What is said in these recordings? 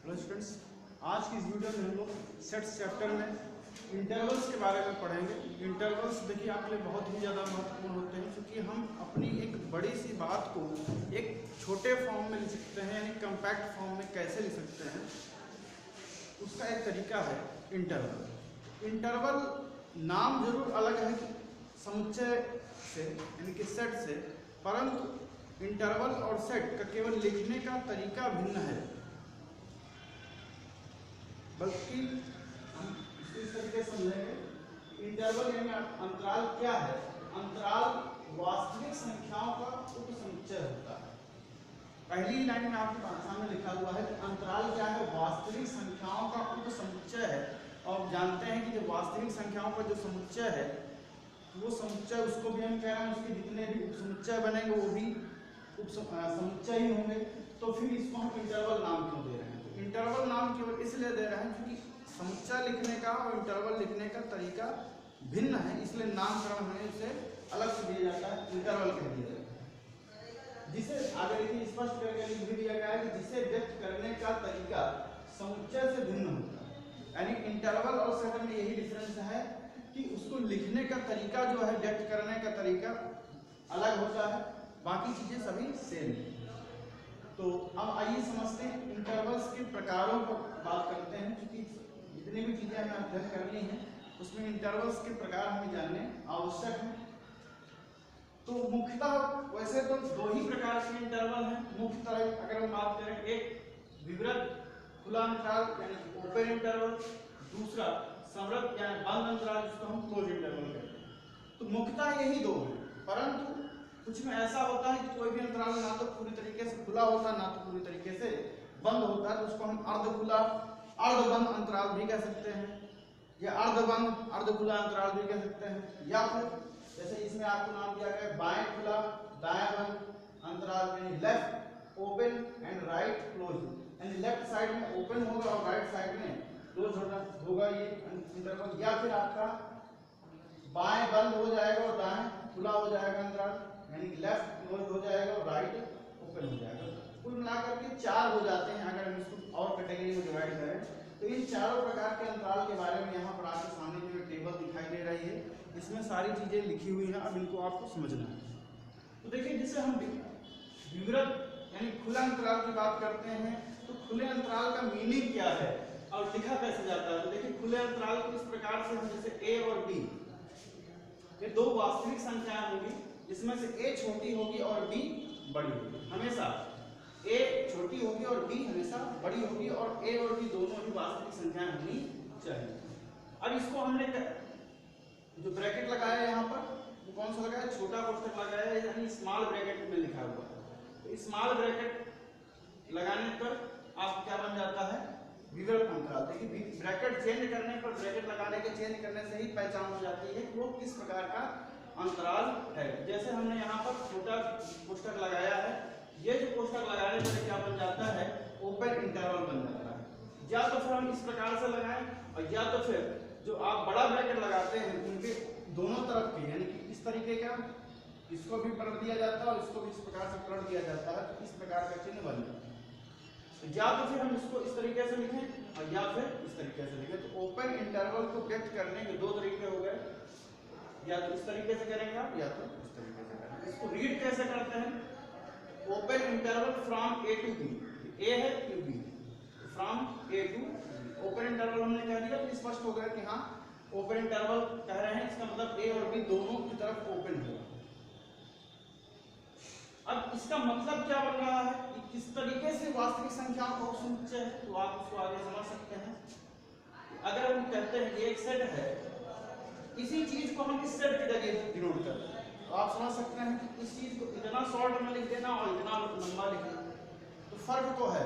Hello students, आज की इस वीडियो में हम लोग सेट्स चैप्टर में इंटरवल्स के बारे में पढ़ेंगे। इंटरवल्स देखिए आपके लिए बहुत ही ज़्यादा महत्वपूर्ण होते हैं, क्योंकि हम अपनी एक बड़ी सी बात को एक छोटे फॉर्म में लिख सकते हैं, यानी कम्पैक्ट फॉर्म में कैसे लिख सकते हैं, उसका एक तरीका है इंटरवल। इंटरवल नाम जरूर अलग है समुच्चय से, यानी कि सेट से, परंतु इंटरवल और सेट का केवल लिखने का तरीका भिन्न है। बल्कि हम इस तरीके से समझेंगे, इंटरवल यानी अंतराल क्या है। अंतराल वास्तविक संख्याओं का उपसमुच्चय होता है। पहली लाइन में आपके सामने लिखा हुआ है कि अंतराल क्या है, वास्तविक संख्याओं का उपसमुच्चय है। और जानते हैं कि जो वास्तविक संख्याओं का जो समुच्चय है, वो समुच्चय उसको भी हम कह रहे हैं, उसके जितने भी उपसमुच्चय बनेंगे वो भी उपसमुच्चय ही होंगे। तो फिर इसको हम इंटरवल नाम क्यों दे रहे हैं? तो इंटरवल नाम केवल इसलिए दे रहे हैं क्योंकि समुच्चय लिखने का और इंटरवल लिखने का तरीका भिन्न है, इसलिए नामकरण हमें उसे अलग से दिया जाता है, इंटरवल कह दिया जाता है। जिसे आगे देखिए स्पष्ट करके लिख भी दिया गया है कि जिसे व्यक्त करने का तरीका समुच्चय से भिन्न होता है। यानी इंटरवल और सेट में यही डिफरेंस है कि उसको लिखने का तरीका जो है, व्यक्त करने का तरीका अलग होता है, बाकी चीजें सभी सेम है। तो अब आइए समझते हैं इंटरवल्स के प्रकारों पर बात करते हैं, क्योंकि जितनी भी चीजें हमें अध्ययन करनी है उसमें इंटरवल्स के प्रकार हमें जानने आवश्यक है। तो मुख्यतः वैसे तो दो ही प्रकार के इंटरवल हैं मुख्यतः, अगर हम बात करें, एक विवृत खुला अंतराल यानी ओपन इंटरवल, दूसरा संवृत यानी बंद अंतराल जिसको हम क्लोज इंटरवल कहते हैं। तो मुख्यतः यही दो हैं, परंतु कुछ में ऐसा होता है कि कोई भी अंतराल ना तो पूरी तरीके से खुला होता है, ना तो पूरी तरीके से बंद होता है, तो उसको हम अर्ध खुला अर्धबंद अंतराल भी कह सकते हैं, या अर्धबंद अर्धखुला अंतराल भी कह सकते हैं। या फिर जैसे इसमें आपको नाम दिया गया है बाएं खुला दायां बंद अंतराल, यानी left open and right close, यानी लेफ्ट साइड में ओपन होगा और राइट साइड में क्लोज होगा ये इंटरवल। या फिर आपका बाएं बंद हो जाएगा और दाएं खुला हो जाएगा अंतराल, यानी लेफ्ट क्लोज हो जाएगा और राइट ओपन हो जाएगा। कुल मिलाकर के चार हो जाते हैं अगर हम इसको और कैटेगरी में डिवाइड करें। तो इन चारों प्रकार के अंतराल के बारे में यहाँ पर आपके सामने जो टेबल दिखाई दे रही है, इसमें सारी चीजें लिखी हुई हैं, अब इनको आपको समझना है। तो देखिए, जिसे हम विवृत यानी खुला अंतराल की बात करते हैं, तो खुले अंतराल का मीनिंग क्या है और लिखा कैसे जाता है। तो देखिए, खुले अंतराल को इस प्रकार से हम, जैसे ए और बी, ये दो वास्तविक संख्याएं होंगी, जिसमें से ए छोटी होगी और बी बड़ी होगी। हमेशा ए छोटी होगी और बी हमेशा बड़ी होगी, और ए और बी दोनों ही वास्तविक संख्याएं होनी चाहिए। अब इसको हमने जो ब्रैकेट लगाया है यहाँ पर, वो कौन सा लगाया है, छोटा कोष्ठक लगाया है, यानी स्मॉल ब्रैकेट में लिखा हुआ है। तो स्मॉल ब्रैकेट लगाने पर आप क्या बन जाता है, विवृत अंतराल। देखिए, ब्रैकेट चेंज करने पर, ब्रैकेट लगाने के चेंज करने से ही पहचान हो जाती है कि वो किस प्रकार का अंतराल है। जैसे हमने यहाँ पर छोटा कोष्ठक लगाया है, ये जो कोष्ठक लगाने पर क्या बन जाता है, ओपन इंटरवल बन जाता है। या तो फिर हम इस प्रकार से लगाएं, और या तो फिर जो आप बड़ा ब्रैकेट लगाते हैं उनके दोनों तरफ के, यानी कि इस तरीके का इसको भी पलट दिया जाता है और इसको भी इस प्रकार से पलट दिया जाता है, तो इस प्रकार का चिन्ह बन जाता है। तो या तो फिर हम इसको इस तरीके से लिखें और या फिर इस तरीके से लिखें। तो ओपन इंटरवल को व्यक्त करने के दो तरीके हो गए, या तो इस तरीके से करेंगे आप, या तो इस तरीके से करेंगे। इसको रीड कैसे करते हैं, open interval from A to B, A है to B, from A to B. Open interval हमने कह दिया तो स्पष्ट हो गया कि हाँ ओपन इंटरवल कह रहे हैं, इसका मतलब ए और बी दोनों की तरफ ओपन होगा। अब इसका मतलब क्या बन रहा है कि किस तरीके से वास्तविक संख्याओं का उपसमुच्चय है, तो आप उसको आगे समझ सकते हैं। अगर हम कहते हैं कि एक सेट है, इसी चीज को हम इस सेट की जगह डिनोट करते हैं, तो आप समझ सकते हैं कि इस चीज को इतना शॉर्ट में लिख देना और इतना लंबा लिखना, तो फर्क तो है।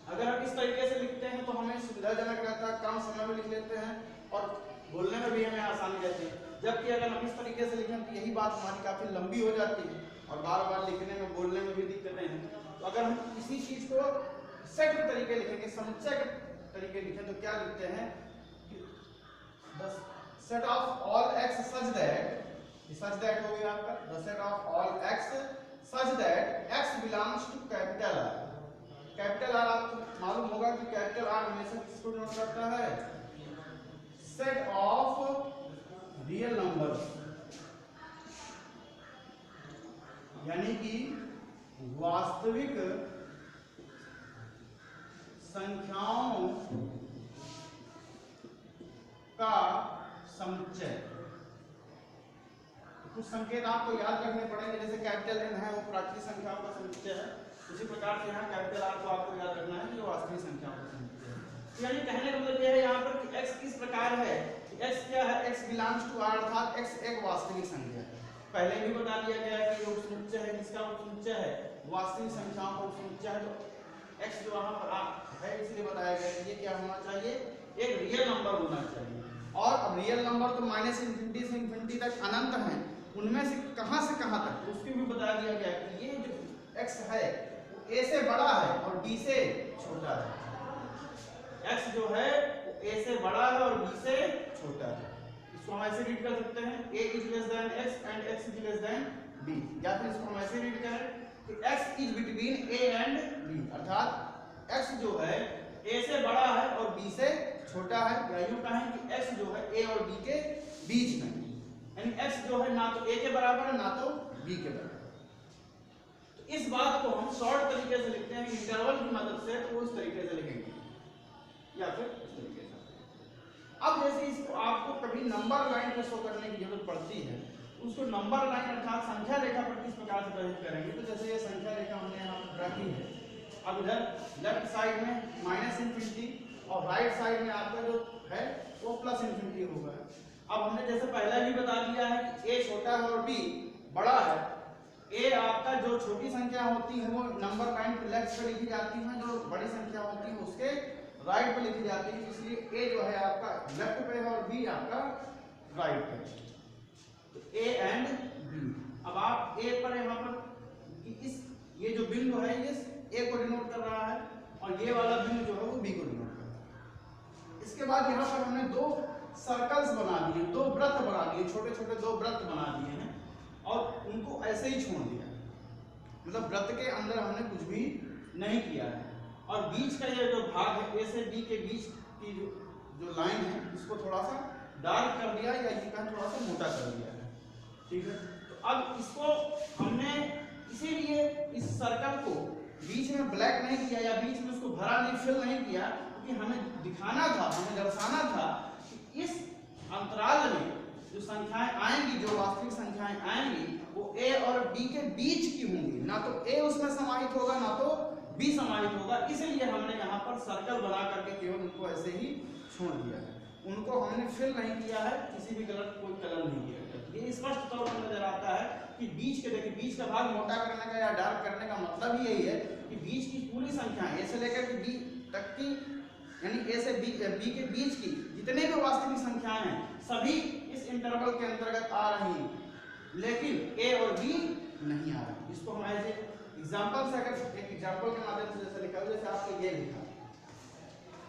अगर हम इस तरीके से लिखते हैं तो हमें सुविधाजनक रहता है, कम समय में लिख लेते हैं और बोलने में भी हमें आसानी रहती है। जबकि अगर हम इस तरीके से लिखें तो यही बात हमारी काफी लंबी हो जाती है और बार बार लिखने में बोलने में भी दिक्कतें हैं। तो अगर हम इसी चीज को सेट के तरीके लिखेंगे, समुच्चय के तरीके लिखें, तो क्या लिखते हैं, set of all x such that हो गया आपका, the set of all x such that x belongs to capital I. Capital R आपको मालूम होगा कि कैपिटल आर हमेशा किसको डिनोट करता है? सेट ऑफ रियल नंबर्स, यानी कि वास्तविक संख्याओं का समुच्चय। कुछ संकेत आपको याद रखने पड़ेंगे, जैसे कैपिटल एन है वो प्राकृतिक संख्याओं का समुच्चय है, उसी प्रकार से यहाँ कैपिटल आर को आपको याद रखना है कि वास्तविक संख्याओं का समुच्चय है। यानी कहने का मतलब यह है यहाँ पर कि x किस प्रकार है, x क्या है, x बिलोंग्स टू r, अर्थात x एक वास्तविक संख्या है। पहले भी बता दिया गया है कि ये उपसमुच्चय है, किसका उपसमुच्चय है? वास्तविक संख्याओं का उपसमुच्चय है। तो x जो वहाँ पर है इसलिए बताया गया कि ये क्या होना चाहिए? एक रियल नंबर होना चाहिए। और अब रियल नंबर तो माइनस इन्फिनिटी से इन्फिनिटी तक अनंत है, उनमें से कहां तक उसकी भी बता दिया गया कि ये जो x है वो a से बड़ा है और b से छोटा है। x जो है वो a से बड़ा है और b से छोटा है। इसको हम ऐसे रीड कर सकते हैं a is less than x and x is less than b, या फिर इसको हम ऐसे रीड करें कि x is between a and b, अर्थात x जो है a से बड़ा है और b से छोटा है, या यूं कहें कि x जो है a और b के बीच में, यानी x जो है ना तो a के बराबर है ना तो b के बराबर। तो इस बात को हम शॉर्ट तरीके से लिखते हैं इंटरवल की मदद से, तो उस तरीके से लिखेंगे या फिर इस तरीके से। अब जैसे इसको आपको कभी नंबर लाइन पे शो करने की जरूरत पड़ती है, उसको नंबर लाइन अर्थात संख्या रेखा पर किस प्रकार से प्रस्तुत करेंगे। तो जैसे ये संख्या रेखा हमने यहाँ ड्रा की है, अब इधर लेफ्ट साइड में माइनस इन्फिनिटी और राइट साइड में आपका जो है वो प्लस इन्फिनिटी होगा। अब हमने जैसे पहले भी बता दिया है कि a छोटा है और b बड़ा है। a आपका जो छोटी संख्या होती है वो नंबर लाइन पे लेफ्ट पे लिखी जाती है, जो बड़ी संख्या होती है उसके राइट पे लिखी जाती है, इसलिए a जो है आपका लेफ्ट पे है और b आपका राइट पे है। तो a एंड b। अब आप a पर यहाँ पर कि इस ये जो बिंदु है ये a को डिनोट कर रहा है और ये वाला बिंदु जो है वो b को डिनोट कर रहा है। इसके बाद यहाँ पर हमने दो सर्कल्स बना दिए, दो वृत्त बना दिए, छोटे छोटे दो वृत्त बना दिए हैं और उनको ऐसे ही छोड़ दिया, मतलब वृत्त के अंदर हमने कुछ भी नहीं किया है। और बीच का ये जो भाग है ए से बी के बीच की जो लाइन है इसको थोड़ा सा डार्क कर दिया या ये कहें थोड़ा सा मोटा कर दिया है, ठीक है। तो अब इसको हमने इसीलिए इस सर्कल को बीच में ब्लैक नहीं किया या बीच में उसको भरा नहीं, फिल नहीं किया, क्योंकि हमें दिखाना था, हमें दर्शाना था कि इस अंतराल में जो संख्याएं आएंगी, जो वास्तविक संख्याएं आएंगी वो a और b के बीच की होंगी, ना तो a उसमें समाहित होगा ना तो b समाहित होगा। इसलिए हमने यहाँ पर सर्कल बना करके केवल उनको ऐसे ही छोड़ दिया है, उनको हमने फिल नहीं किया है, किसी भी कलर कोई कलर नहीं किया है। ये स्पष्ट तौर पर नजर आता है कि बीच के देखिए बीच का भाग मोटा करने का या डार्क करने का मतलब ही यही है कि बीच की पूरी संख्याएं a से लेकर के b तक की, यानी a से b के बीच की जितने भी वास्तविक संख्याएं हैं सभी इस इंटरवल के अंतर्गत आ रही हैं, लेकिन a और b नहीं आ रही। इसको हम ऐसे एग्जांपल से अगर एक एग्जांपल के माध्यम से जैसे लिखा, जैसे आपने ये लिखा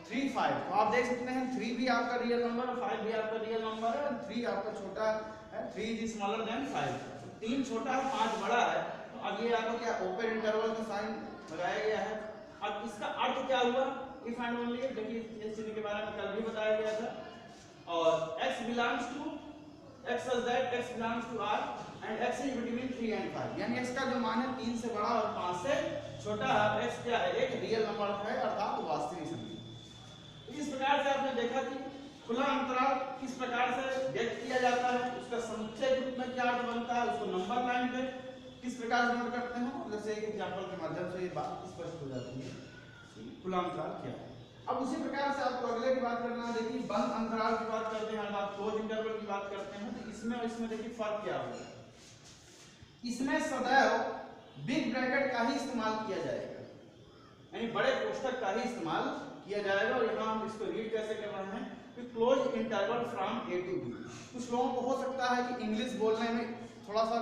3 5, तो आप देख सकते हैं 3 भी आपका रियल नंबर है, 5 भी आपका रियल नंबर है, 3 आपका छोटा है, 3 इज स्मॉलर देन 5, 3 छोटा है 5 बड़ा है। तो अब ये आपको क्या ओपन इंटरवल का साइन लगाया गया है। अब इसका अर्थ क्या हुआ, इफ एंड ओनली, देखिए इस चिन्ह के बारे में कल भी बताया गया था। और x belongs to x such that x belongs to r and x is between 3 and 5, यानी x का जो मान है 3 से बड़ा और 5 से छोटा है। x क्या है, एक रियल नंबर है अर्थात वास्तविक संख्या। इस प्रकार से आपने देखा कि खुला अंतराल किस प्रकार से व्यक्त किया जाता है, उसका समुच्चय के रूप में क्या अर्थ बनता है, उसको नंबर लाइन पे किस प्रकार से नोट करते हैं। जैसे एक एग्जांपल के माध्यम से ये बात स्पष्ट हो जाती है खुला अंतराल क्या है। अब उसी प्रकार से आपको अगले की बात करना है, देखिए बंद अंतराल की बात करते हैं, अर्थात क्लोज इंटरवल की बात करते हैं। तो इसमें और इसमें देखिए फर्क क्या होगा, इसमें सदैव बिग ब्रैकेट का ही इस्तेमाल किया जाएगा, यानी बड़े कोष्ठक का ही इस्तेमाल किया जाएगा। और यहाँ हम इसको रीड कैसे कर रहे हैं कि close interval from a to b। कुछ लोगों को हो सकता है कि इंग्लिश बोलने में थोड़ा सा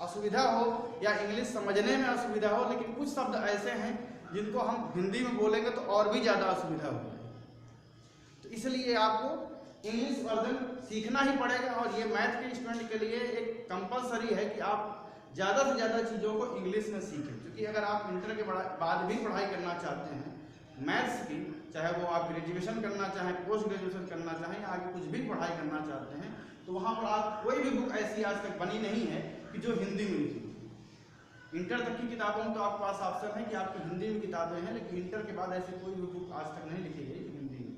असुविधा हो या इंग्लिश समझने में असुविधा हो, लेकिन कुछ शब्द ऐसे हैं जिनको हम हिंदी में बोलेंगे तो और भी ज़्यादा असुविधा होगी। तो इसलिए आपको इंग्लिश वर्जन सीखना ही पड़ेगा। और ये मैथ के स्टूडेंट के लिए एक कंपलसरी है कि आप ज़्यादा से ज़्यादा चीज़ों को इंग्लिश में सीखें, क्योंकि अगर आप इंटर के बाद भी पढ़ाई करना चाहते हैं मैथ्स की, चाहे वो आप ग्रेजुएशन करना चाहें, पोस्ट ग्रेजुएशन करना चाहें, या आगे कुछ भी पढ़ाई करना चाहते हैं, तो वहाँ पर आप कोई भी बुक ऐसी आज तक बनी नहीं है कि जो हिंदी में लिखी। इंटर तक की किताबों में तो आपके पास ऑप्शन है कि आपकी हिंदी में किताबें हैं, लेकिन इंटर के बाद ऐसी कोई भी बुक आज तक नहीं लिखी गई हिंदी में।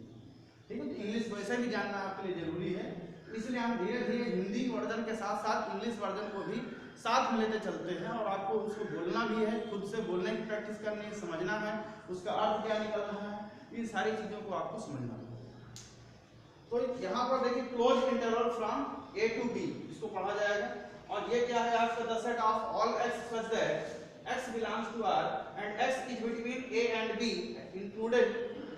ठीक है, तो इंग्लिश वैसे भी जानना आपके लिए जरूरी है, इसलिए हम धीरे धीरे हिंदी वर्जन के साथ साथ इंग्लिश वर्जन को भी साथ में लेते चलते हैं। और आपको उसको बोलना भी है, खुद से बोलने की प्रैक्टिस करनी है, समझना है उसका अर्थ क्या निकल रहा है, इन सारी चीज़ों को आपको समझना है। तो यहाँ पर देखिए close interval from A to B, इसको पढ़ा जाएगा। और ये क्या है आपका, the set of all x such that x belongs to R and x is between A and B included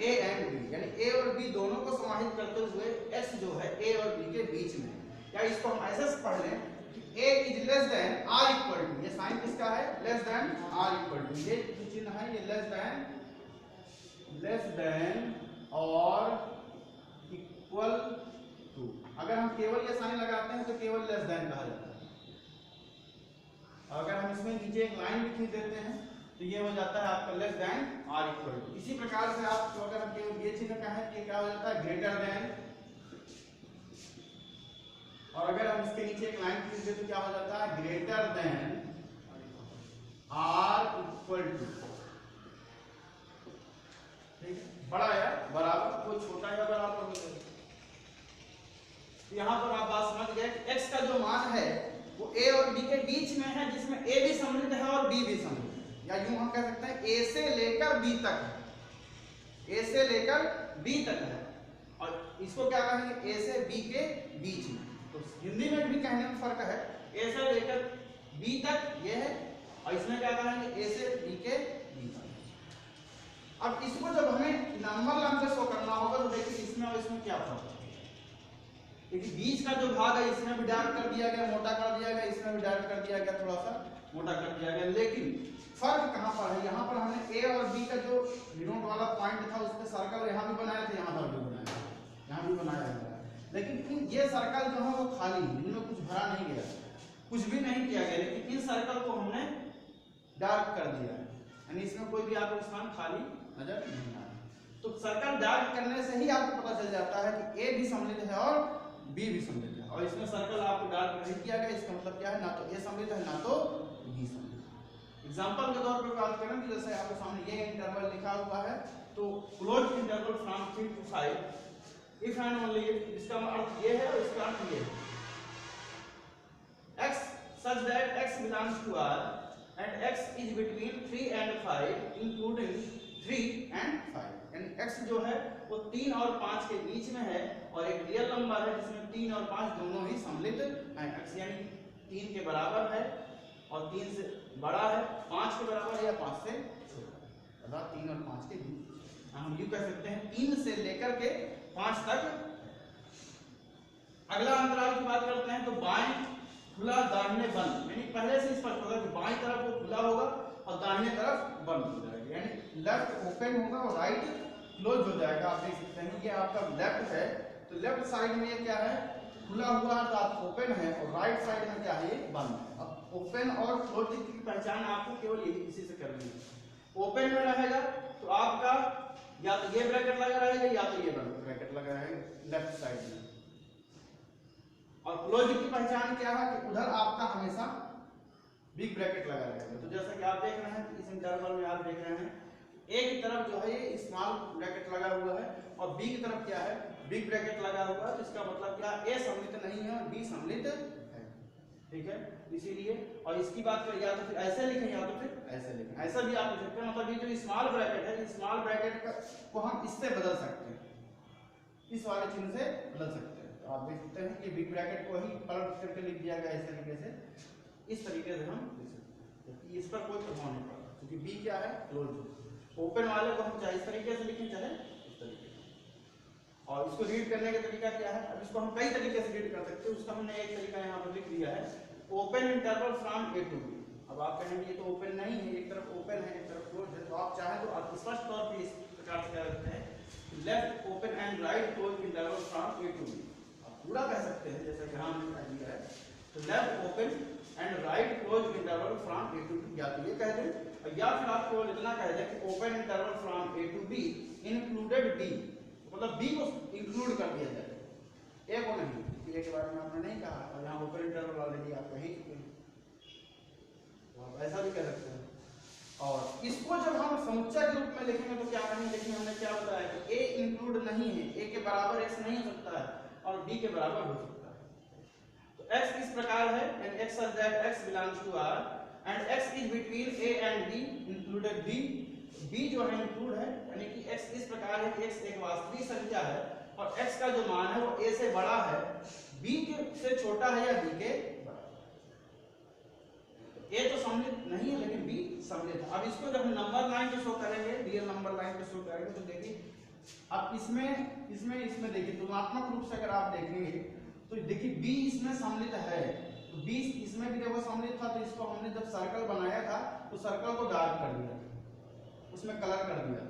A and B, यानी ए और बी दोनों को समाहित करते हुए एक्स जो है ए और बी के बीच में, या इसको हम ऐसे पढ़ लें कि A is less than or equal to, ये साइन किसका है, less than or equal to, ये जो चिन्ह है ये लेस देन और इक्वल टू। अगर हम केवल ये साइन लगाते हैं तो केवल लेस देन कहा जाता है। अगर हम इसमें नीचे एक लाइन भी खींच देते हैं तो ये हो जाता है आपका less than or equal to. इसी प्रकार से आप तो अगर हम केवल ये चिन्ह का है कि क्या हो जाता है, ग्रेटर देन, और अगर हम इसके नीचे एक लाइन खींच दें तो क्या हो जाता है, greater than or equal to. ठीक है, बड़ा या बराबर, कोई छोटा या बराबर हो जाएगा। यहाँ पर आप बात समझ गए, x का जो मान है वो a और b के बीच में है, जिसमें a भी सम्मिलित है और b भी सम्मिलित है, या यूं हम कह सकते हैं a से लेकर b तक है, a से लेकर b तक है, और इसको क्या कहेंगे, a से b के बीच में। तो हिंदी में भी कहने में फर्क है, a से लेकर b तक ये है, और इसमें क्या कहेंगे, a से b के बीच में। अब इसको जब हमें नंबर लाइन से शो करना होगा तो देखिए इसमें और इसमें क्या फर्क है। क्योंकि बीच का जो भाग है इसमें भी डार्क कर दिया गया, मोटा कर दिया गया, इसमें भी डार्क कर दिया गया, थोड़ा सा मोटा कर दिया गया, लेकिन फर्क कहाँ पर है, यहाँ पर हमने ए और बी का जो डिनोट वाला पॉइंट था उस पर सर्कल यहाँ भी बनाया था, यहाँ पर भी बनाया, यहाँ भी बनाया गया, लेकिन ये सर्कल जो है वो खाली, इनमें कुछ भरा नहीं गया, कुछ भी नहीं किया गया, लेकिन इन सर्कल को हमने डार्क कर दिया, यानी इसमें कोई भी आपको स्थान खाली नजर नहीं आ रहा। तो सर्कल डार्क करने से ही आपको पता चल जाता है कि ए भी सम्मिलित है और बी भी सम्मिलित है, और इसमें सर्कल आपको डार्क नहीं किया गया, इसका मतलब क्या है, ना तो ए सम्मिलित है ना तो बी सम्मिलित। एग्जांपल के तौर पर बात करें कि जैसे आपके सामने ये इंटरवल लिखा हुआ है, तो close interval from 3 to 5 if and only if, इसका अर्थ ये है और इसका अर्थ ये है, x such that x belongs to R and x is between 3 and 5 including 3 and 5, यानी x जो है वो 3 और 5 के बीच में है, और एक रियल नंबर है जिसमें 3 और 5 दोनों ही सम्मिलित हैं, x यानी 3 के बराबर है और 3 से बड़ा है, 5 के बराबर है या 5 से छोटा है, अर्थात 3 और 5 के बीच। हम यूं कह सकते हैं 3 से लेकर के 5 तक। अगला अंतराल की बात करते हैं तो बाएं खुला दाहिने बंद, यानी पहले से स्पष्ट होगा कि बाईं तरफ वो खुला होगा और दाहिने तरफ बंद हो जाएगा, यानी लेफ्ट ओपन होगा और राइट क्लोज हो जाएगा। आप देख सकते हैं कि आपका लेफ्ट है तो लेफ्ट साइड में ये क्या है, खुला हुआ अर्थात ओपन है, और राइट साइड में क्या है, ये बंद है। अब ओपन और क्लोज की पहचान आपको केवल इसी से करनी है। ओपन में रहेगा तो आपका या तो ये ब्रैकेट लगा रहेगा या तो ये ब्रैकेट लगा रहेगा लेफ्ट साइड में, और क्लोज की पहचान क्या है कि उधर आपका हमेशा बिग ब्रैकेट लगा रहेगा। तो जैसा कि आप देख रहे हैं इस इंटरवल में आप देख रहे हैं ए की तरफ जो है ये स्मॉल ब्रैकेट लगा हुआ है और बी की तरफ क्या है, बिग ब्रैकेट लगा हुआ है। तो इसका मतलब क्या, ए सम्मिलित नहीं है और बी सम्मिलित है, ठीक है। इसीलिए और इसकी बात करें या तो फिर ऐसे लिखें या तो फिर ऐसे लिखें, ऐसा भी आप लिख सकते हैं। मतलब ये जो स्मॉल ब्रैकेट है, स्मॉल ब्रैकेट को हम इससे बदल सकते हैं, इस वाले चिन्ह से बदल सकते हैं। तो आप देख सकते हैं कि बिग ब्रैकेट को ही पलट करके लिख दिया गया इस तरीके से, इस तरीके से हम लिख सकते हैं, इस पर कोई प्रभाव नहीं पड़ता क्योंकि बी क्या है, क्लोज। ओपन वाले को हम चाहे इस तरीके से लिखें चाहे इस तरीके से। और इसको रीड करने का तरीका क्या है, अब इसको हम कई तरीके से रीड कर सकते हैं, उसका हमने एक तरीका यहाँ पर लिख दिया है, open interval from A to B. अब आप कहेंगे ये तो ओपन नहीं है, एक तरफ ओपन है एक तरफ क्लोज है, तो आप चाहें तो आप स्पष्ट तौर पर इस प्रकार से क्या रखते हैं, left open and right close interval from A to B. आप पूरा कह सकते हैं जैसा कि हमने लिखा दिया है, तो left open and right close interval from A to B, या तो ये कह दें या फिर आप केवल इतना कह दें कि open interval from A to B included B, मतलब बी को इंक्लूड कर दिया जाए, ए को नहीं, ए के बारे में आपने नहीं कहा और यहाँ ओपन इंटरवल ऑलरेडी आप कह ही चुके हैं, तो आप ऐसा भी कह सकते हैं। और इसको जब हम समुच्चय के रूप में लिखेंगे तो क्या करेंगे, देखिए हमने क्या बताया कि ए इंक्लूड नहीं है, ए के बराबर एक्स नहीं हो सकता है और बी के बराबर हो सकता है। तो एक्स इस प्रकार है and X such that x belongs to R and x is between A and B included B, B जो है इंक्लूड है, यानी कि एक्स इस प्रकार है कि एक्स एक वास्तविक संख्या है और एक्स का जो मान है वो ए से बड़ा है, बी के से छोटा है या बी के बराबर। ए तो सम्मिलित नहीं है लेकिन बी सम्मिलित है। अब इसको जब हम नंबर लाइन पे शो करेंगे, रियल नंबर लाइन पे शो करेंगे तो देखिए अब इसमें देखिए तुलनात्मक रूप से अगर आप देखेंगे तो देखिए बी इसमें सम्मिलित है, तो बी इसमें भी देखो सम्मिलित था, तो इसको हमने जब सर्कल बनाया था तो सर्कल को डार्क कर दिया, उसमें कलर कर दिया।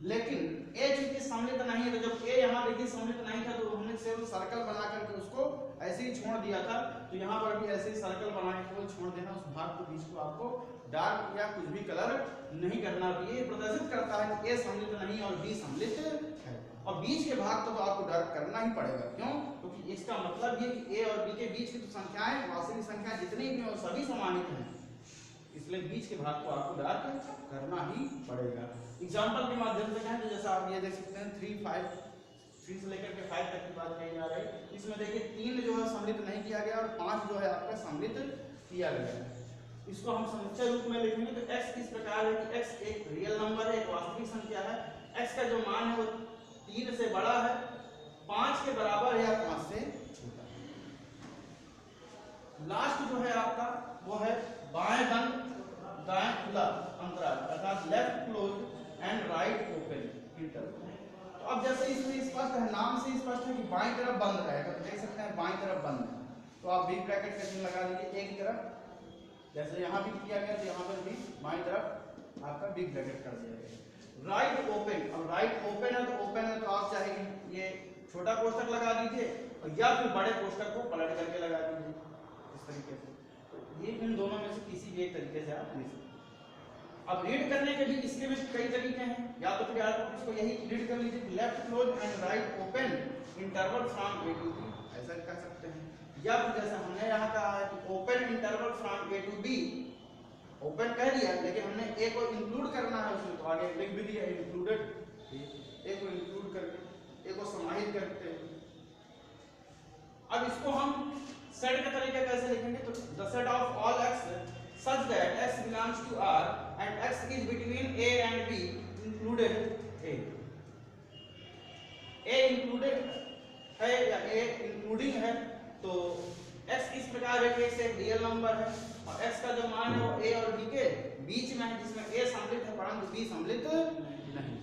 लेकिन ए चूंकि सम्मिलित नहीं है, तो जब ए यहाँ देखिए सम्मिलित नहीं था तो हमने सिर्फ सर्कल बना करके उसको ऐसे ही छोड़ दिया था, तो यहाँ पर भी ऐसे ही सर्कल बना के छोड़ देना, उस भाग को बीच को आपको डार्क या कुछ भी कलर नहीं करना। ये प्रदर्शित करता है कि ए सम्मिलित नहीं और बी सम्मिलित है, और बीच के भाग को तो आपको डार्क करना ही पड़ेगा। क्यों? क्योंकि इसका मतलब ये कि ए और बी के बीच की तो संख्याएं, वास्तविक संख्या जितनी भी हो सभी समानित हैं, इसलिए बीच के भाग को आपको डार्क करना ही पड़ेगा। एग्जांपल के माध्यम से कहें तो जैसा आप ये देख सकते हैं 3 से लेकर के 5 तक की बात कही जा रही है, इसमें देखिए 3 जो है सम्मिलित नहीं किया गया और 5 जो है आपका सम्मिलित किया गया है। इसको हम समुच्चय रूप में लिखेंगे तो x इस प्रकार है कि x एक रियल नंबर है, एक वास्तविक संख्या है, x का जो मान है वो 3 से बड़ा है, 5 के बराबर या 5 से छोटा। लास्ट जो है आपका वो है बाएं बंद दाएं खुला अंतराल, अर्थात left close and right open interval. तो अब जैसे इसमें स्पष्ट है, नाम से स्पष्ट है कि बाईं तरफ बंद रहेगा, तो देख सकते हैं बाईं तरफ बंद है, तो आप बिग ब्रैकेट का चिन्ह लगा दीजिए एक तरफ, जैसे यहाँ भी किया गया तो यहाँ पर भी बाईं तरफ आपका बिग ब्रैकेट कर दिया गया। राइट ओपन, अब राइट ओपन है तो ओपन है तो आप चाहे ये छोटा कोष्ठक लगा दीजिए और या फिर बड़े कोष्ठक को पलट करके लगा दीजिए इस तरीके से। ये इन दोनों में से किसी भी एक तरीके से आप ले सकते हैं। अब रीड करने के भी इसके भी कई तरीके हैं, या तो फिर आप इसको यही रीड कर लीजिए left close and right open interval from A to B, ऐसा कह सकते हैं। या फिर जैसे हमने यहाँ कहा है कि open interval from A to B, open कह दिया लेकिन हमने ए को इंक्लूड करना है उसमें, तो आगे लिख भी दिया इंक्लूडेड, ए को इंक्लूड करके ए को समाहित करते हैं। अब इसको हम सेट का तरीका कैसे लिखेंगे, तो the set of all x such that x belongs to R and x is between A and B included A. A included है या A including है, तो x इस प्रकार है कि x एक रियल नंबर है और x का जो मान है वो A और B के बीच में है, जिसमें A सम्मिलित है परंतु B सम्मिलित नहीं।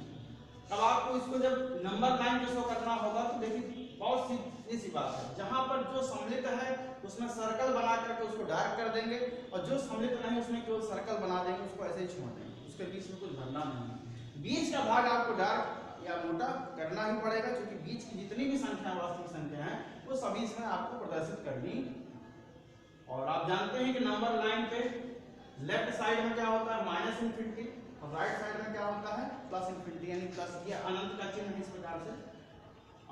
अब आपको इसको जब नंबर लाइन पे शो करना होगा तो देखिए बहुत सी बात है, जहां पर जो सम्मिलित है उसमें सर्कल बना करके उसको डार्क कर देंगे और जो सम्मिलित नहीं उसमें केवल सर्कल बना देंगे, उसको ऐसे ही छोड़ देंगे, उसके बीच में कुछ भरना नहीं। बीच का भाग आपको डार्क या मोटा करना ही पड़ेगा, क्योंकि बीच की जितनी भी संख्या वास्तविक संख्या है वो सभी इसमें आपको प्रदर्शित करनी। और आप जानते हैं कि नंबर लाइन पे लेफ्ट साइड में क्या होता है माइनस इनफिनिटी और राइट साइड में क्या होता है प्लस इनफिनिटी, यानी प्लस ये अनंत का चिन्ह है इस प्रकार से।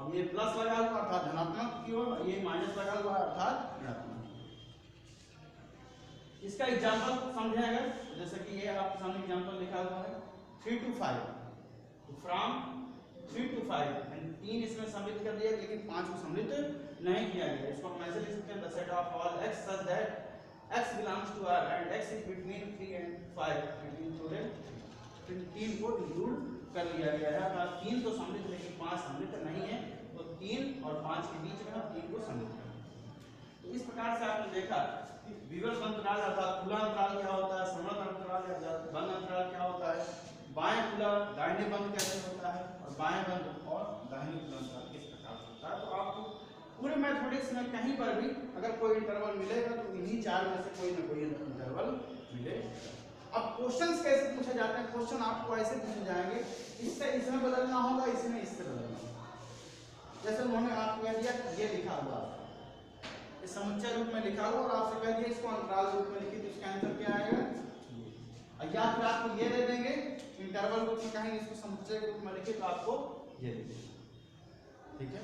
अब ये प्लस लगा हुआ अर्थात धनात्मक की ओर, ये माइनस लगा हुआ अर्थात ऋणात्मक। इसका एग्जांपल समझें अगर, जैसे कि ये आपके सामने एग्जांपल लिखा हुआ है 3 to 5, तो फ्रॉम 3 to 5 एंड 3 इसमें सम्मिलित कर दिया लेकिन 5 को सम्मिलित नहीं किया गया। इसको हम ऐसे लिख सकते हैं the set of all x such that x belongs to R and x is between 3 and 5 included, 3 को इंक्लूड कर लिया गया है, अर्थात 3 तो सम्मिलित लेकिन 5 सम्मिलित नहीं है, तो 3 और 5 के बीच में 3 को सम्मिलित कर। तो इस प्रकार से आपने देखा कि विवर्त अंतराल अर्थात खुला अंतराल क्या होता है, समवर्त अंतराल या बंद अंतराल क्या होता है, बाएं खुला दाहिने बंद कैसे होता है और बाएं बंद और दाहिने खुला अंतराल किस प्रकार से होता है। तो आपको पूरे मैथमेटिक्स में कहीं पर भी अगर कोई इंटरवल मिलेगा तो इन्हीं 4 में से कोई ना कोई इंटरवल मिलेगा। अब क्वेश्चंस कैसे पूछे जाते हैं, क्वेश्चन आपको ऐसे पूछे जाएंगे इससे इसमें बदलना होगा, इसमें इससे बदलना होगा। जैसे उन्होंने आपको कह दिया ये लिखा हुआ इस समुच्चय रूप में लिखा हुआ और आपसे कह दिया इसको अंतराल रूप में लिखिए, तो इसका आंसर क्या आएगा ये। या फिर आपको ये दे देंगे इंटरवल रूप में कहेंगे इसको समुच्चय रूप में लिखिए तो आपको ये दे देंगे। ठीक है,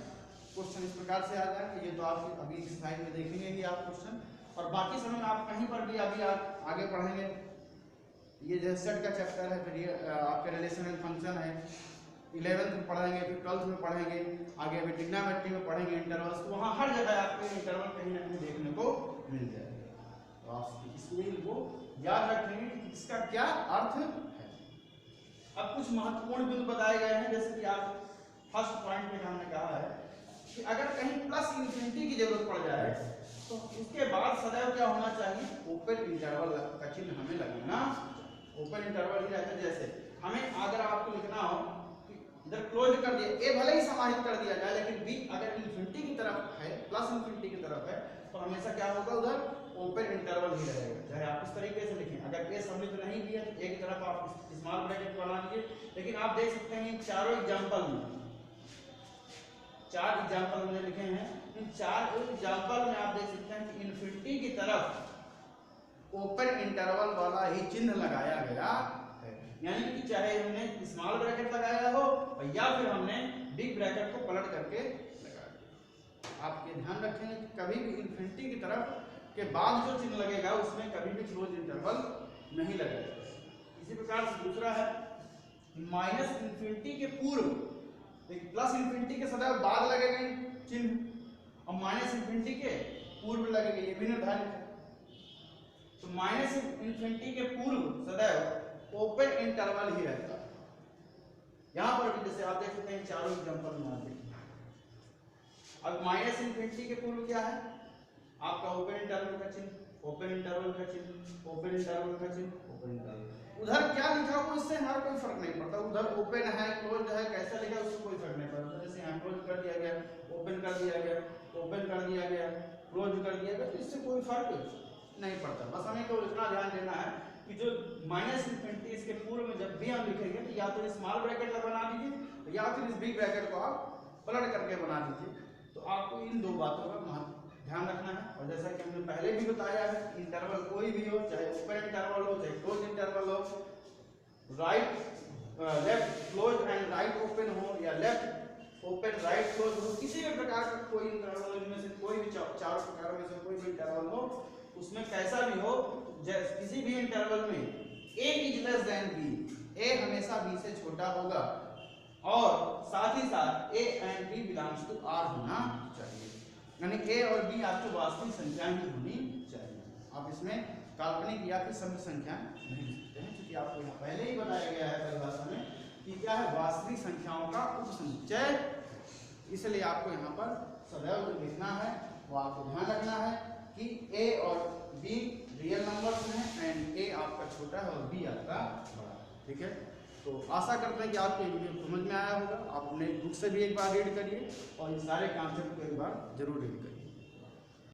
क्वेश्चन इस प्रकार से आ जाएंगे। ये तो आप अभी इस स्लाइड में देखेंगे ही आप क्वेश्चन, और बाकी समय में आप कहीं पर भी अभी आप आगे पढ़ेंगे। ये जैसे सेट का चैप्टर है, फिर ये आपके रिलेशन एंड फंक्शन है, 11th में पढ़ेंगे, फिर 12th में पढ़ेंगे, आगे अभी ट्रिग्नोमेट्री में पढ़ेंगे इंटरवल्स, तो वहाँ हर जगह आपको इंटरवल कहीं ना कहीं देखने को मिल जाएगा। तो आप इसमें वो याद रखेंगे कि इसका क्या अर्थ है। अब कुछ महत्वपूर्ण बिंदु बताए गए हैं, जैसे कि आप फर्स्ट पॉइंट में हमने कहा है कि अगर कहीं प्लस इन्फिनिटी की जरूरत पड़ जाए तो उसके बाद सदैव क्या होना चाहिए, ओपन इंटरवल का चिन्ह हमें लगाना। ओपन इंटरवल ही रहता है। जैसे हमें अगर आपको लिखना हो कि इधर क्लोज कर दिया, ए भले ही समाहित कर दिया जाए, लेकिन बी अगर इन्फिनिटी की तरफ है, प्लस इन्फिनिटी की तरफ है, तो हमेशा क्या होगा, उधर ओपन इंटरवल ही रहेगा। चाहे आप इस तरीके से लिखें, अगर ए सम्मिलित नहीं भी है तो ए की तरफ आप स्मॉल ब्रैकेट बना लीजिए। लेकिन आप देख सकते हैं चारों एग्जाम्पल में, 4 एग्जाम्पल हमने लिखे हैं, इन 4 एग्जाम्पल में आप देख सकते हैं कि इन्फिनिटी की तरफ ओपन इंटरवल वाला ही चिन्ह लगाया गया है। यानी कि चाहे हमने स्मॉल ब्रैकेट लगाया हो या फिर हमने बिग ब्रैकेट को पलट करके लगा दिया। आप ये ध्यान रखेंगे कि कभी भी इन्फिनिटी की तरफ के बाद जो चिन्ह लगेगा उसमें कभी भी क्लोज इंटरवल नहीं लगेगा। इसी प्रकार से दूसरा है माइनस इन्फिनिटी के पूर्व, प्लस इन्फिनिटी के सदैव बाद लगेगा चिन्ह और माइनस इन्फिनिटी के पूर्व लगेगा, ये भी निर्धारित है। तो माइनस इन्फिनिटी के पूर्व सदैव ओपन इंटरवल ही रहता है। यहां पर भी जैसे आप देख सकते हैं चारों एग्जांपल में आते हैं। अब माइनस इन्फिनिटी के पूर्व क्या है, आपका ओपन इंटरवल का चिन्ह, ओपन इंटरवल का चिन्ह, ओपन इंटरवल का चिन्ह, ओपन इंटरवल। उधर क्या लिखा हो इससे हमारा कोई फर्क नहीं पड़ता, उधर ओपन है क्लोज है कैसा लिखा उससे कोई फर्क नहीं पड़ता। जैसे यहाँ क्लोज कर दिया गया, ओपन कर दिया गया, ओपन कर दिया गया, क्लोज कर दिया गया, तो इससे कोई फर्क नहीं पड़ता। बस हमें तो इतना ध्यान देना है कि जो माइनस इन्फिनिटी इसके पूर्व में जब भी हम लिखेंगे तो या तो स्मॉल ब्रैकेट का बना दीजिए या फिर इस बिग ब्रैकेट को आप पलट करके बना दीजिए। तो आपको इन दो बातों का ध्यान रखना है। और जैसा कि हमने पहले भी बताया है, इंटरवल कोई भी हो, चाहे ओपन इंटरवल हो चाहे क्लोज इंटरवल हो, right left close and right open हो या लेफ्ट ओपन राइट क्लोज हो, किसी भी प्रकार का कोई इंटरवल इनमें से कोई भी चारों प्रकारों में से कोई भी इंटरवल हो, उसमें कैसा भी हो, किसी भी इंटरवल में a is less then b, a हमेशा b से छोटा होगा और साथ ही साथ a and b belongs to r होना चाहिए। यानी a और b आपकी वास्तविक संख्या ही होनी चाहिए। आप इसमें काल्पनिक या फिर सम संख्या नहीं लिख सकते हैं, क्योंकि आपको यहाँ पहले ही बताया गया है परिभाषा में कि क्या है, वास्तविक संख्याओं का उपसमुच्चय। इसलिए आपको यहाँ पर सदैव जो लिखना है वो आपको ध्यान रखना है कि a और b रियल नंबर्स हैं एंड a आपका छोटा है और b आपका बड़ा। ठीक है, तो आशा करते हैं कि आपको ये वीडियो समझ में आया होगा। आप अपने बुक से भी एक बार रीड करिए और इन सारे कॉन्सेप्ट को एक बार जरूर रीड करिए।